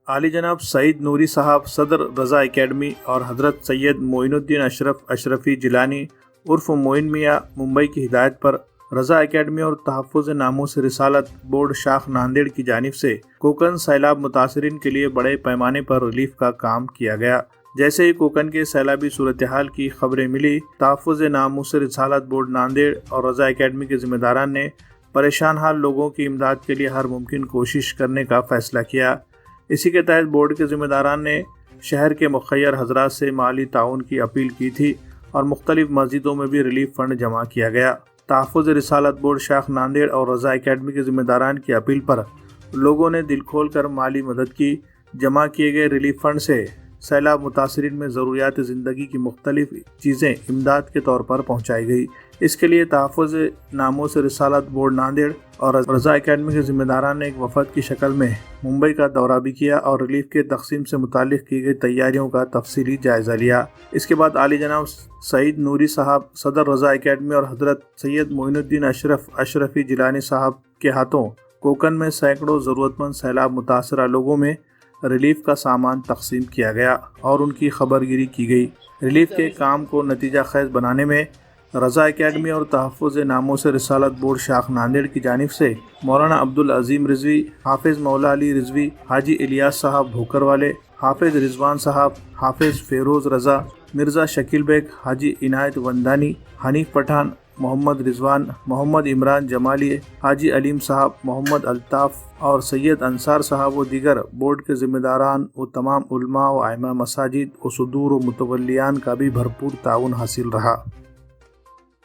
عالی جناب سعید نوری صاحب صدر رضا اکیڈمی اور حضرت سید معین الدین اشرفی جیلانی عرف معین میاں ممبئی کی ہدایت پر رضا اکیڈمی اور تحفظ ناموس رسالت بورڈ شاخ ناندیڑ کی جانب سے کوکن سیلاب متاثرین کے لیے بڑے پیمانے پر ریلیف کا کام کیا گیا۔ جیسے ہی کوکن کے سیلابی صورتحال کی خبریں ملی، تحفظ ناموس رسالت بورڈ ناندیڑ اور رضا اکیڈمی کے ذمہ داران نے پریشان حال لوگوں کی امداد کے لیے ہر ممکن کوشش کرنے کا فیصلہ کیا۔ اسی کے تحت بورڈ کے ذمہ داران نے شہر کے مخیر حضرات سے مالی تعاون کی اپیل کی تھی اور مختلف مسجدوں میں بھی ریلیف فنڈ جمع کیا گیا۔ تحفظ رسالت بورڈ شاخ ناندیڑ اور رضا اکیڈمی کے ذمہ داران کی اپیل پر لوگوں نے دل کھول کر مالی مدد کی۔ جمع کیے گئے ریلیف فنڈ سے سیلاب متاثرین میں ضروریات زندگی کی مختلف چیزیں امداد کے طور پر پہنچائی گئی۔ اس کے لیے تحفظ ناموس رسالت بورڈ ناندیڑ اور رضا اکیڈمی کے ذمہ داران نے ایک وفد کی شکل میں ممبئی کا دورہ بھی کیا اور ریلیف کے تقسیم سے متعلق کی گئی تیاریوں کا تفصیلی جائزہ لیا۔ اس کے بعد عالی جناب سعید نوری صاحب صدر رضا اکیڈمی اور حضرت سید معین الدین اشرفی جیلانی صاحب کے ہاتھوں کوکن میں سینکڑوں ضرورت مند سیلاب متاثرہ لوگوں میں ریلیف کا سامان تقسیم کیا گیا اور ان کی خبر گیری کی گئی۔ ریلیف کے کام کو نتیجہ خیز بنانے میں رضا اکیڈمی اور تحفظ ناموس رسالت بورڈ شاخ ناندیڑ کی جانب سے مولانا عبدالعظیم رضوی، حافظ مولا علی رضوی، حاجی الیاس صاحب بھوکر والے، حافظ رضوان صاحب، حافظ فیروز رضا، مرزا شکیل بیگ، حاجی عنایت وندانی، حنیف پٹھان، محمد رضوان، محمد عمران جمالی، حاجی علیم صاحب، محمد الطاف اور سید انصار صاحب و دیگر بورڈ کے ذمہ داران و تمام علماء و ائمہ مساجد و صدور و متولیان کا بھی بھرپور تعاون حاصل رہا۔